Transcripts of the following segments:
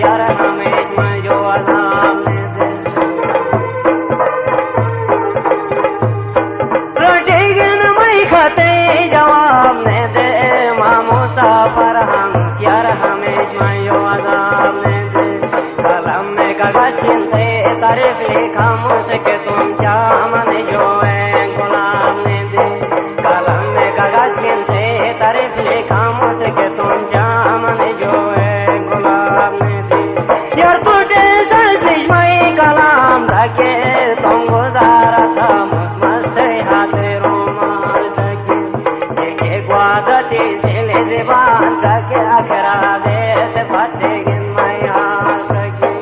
यार हमेशा जो अज़ाब ने दे रोटी गिन मई खाते जवाब ने दे माँ मुसाफिर हम यार हमेशा जो अज़ाब ने दे कलम में कागज गिनते तारीफ लिखा मुझसे तुम चामन जो है गुलाब ने दे कलम में कागज गिनते तारीफ लिखा मुझसे तुम चामन जो है गुलाब ने दे यार टूटे सजनिश मई कलाम ढके तुम गुजारा था मस्त हाथ रोमाल ढके एक वादती से ले ज़बान ढके अखरा देते फते गिन मई हाथ ढके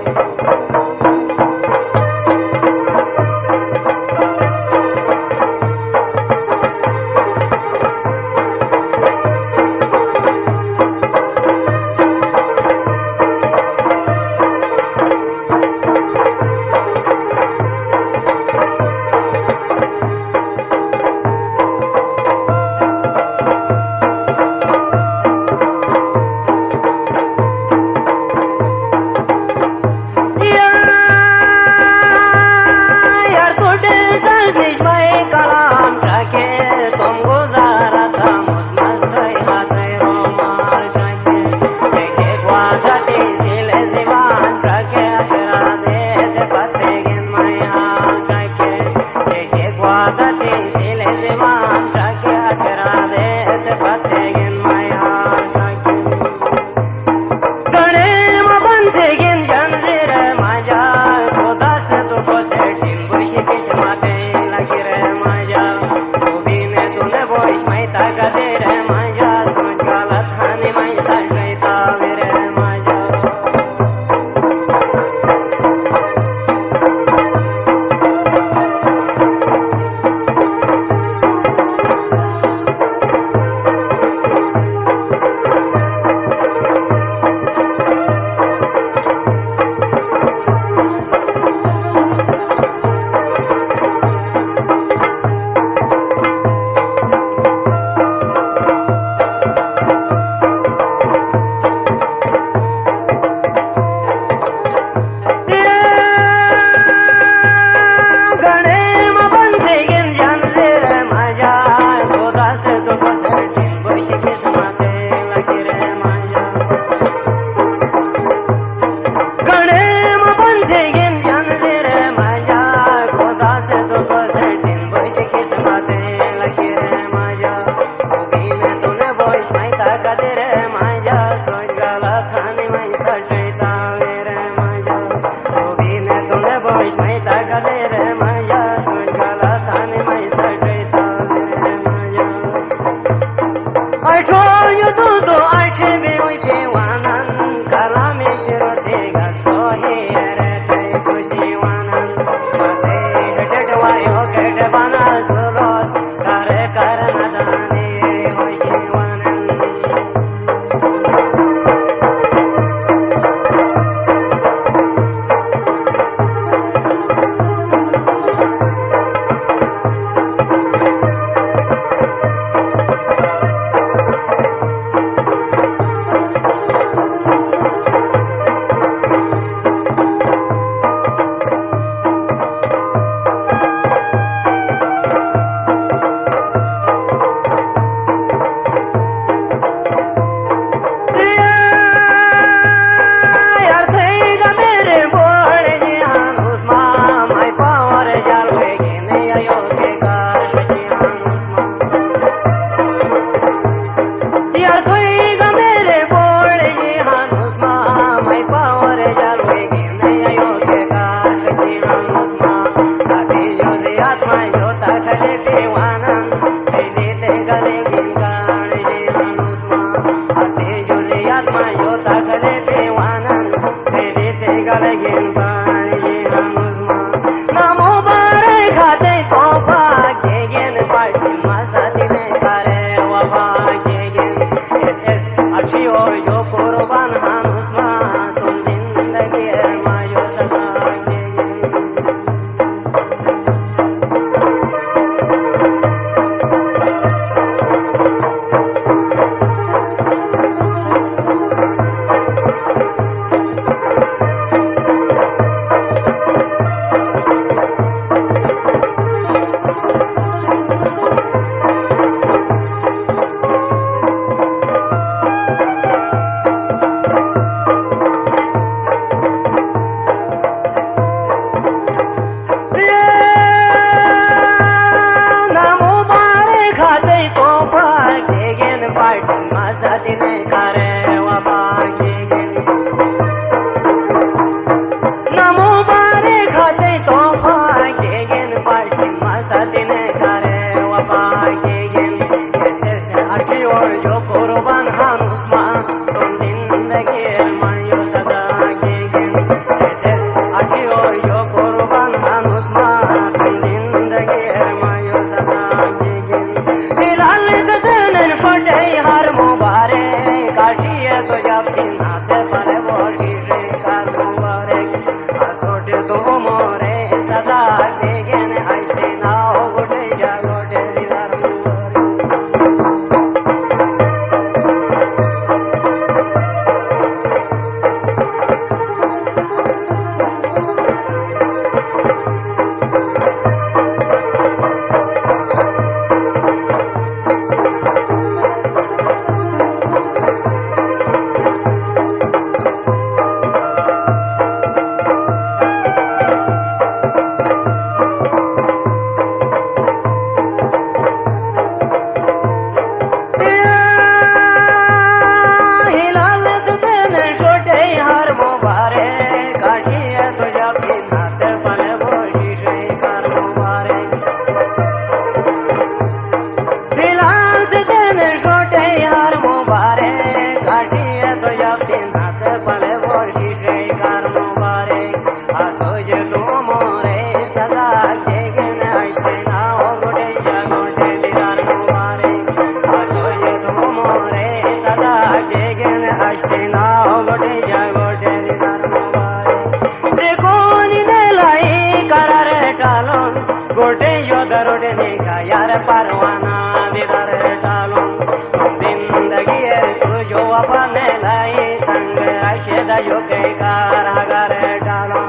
कार हगारे डालो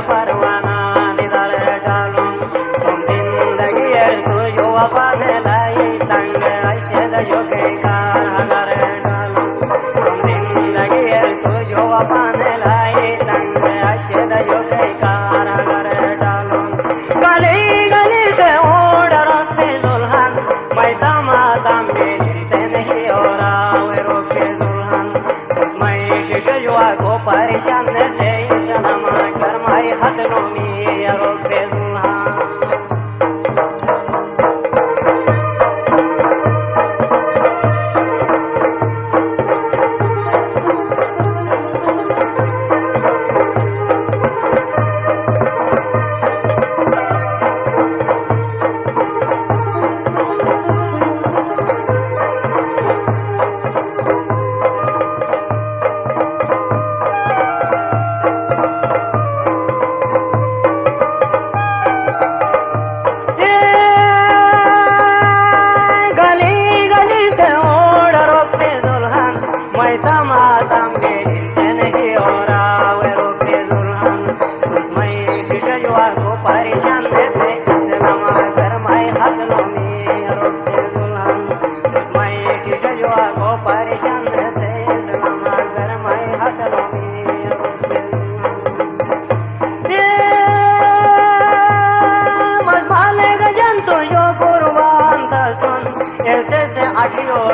परवाना निदल डालो तुम जिंदगी तुझो अपने लाई तंग अशद जो के कार हगर डालो तुम जिंदगी तुझो अपने लाई तंग अशद जो के कार हगर डालो गली गली से ओढ़ रखते दुल्हन मैं तमाता मिलते नहीं और आवे रोके दुल्हन उसमें शिशुआ को परेशान दे सनम कर माई हथनों में रोके दुल्हन परेशान थे सलाम कर मैं हथनों में रोके दुल्हन मैं शिशुआ को परेशान थे सलाम कर मैं हथनों में रोके दुल्हन मजमाले गजन तुझो कुर्बान सुन ऐसे से आखियों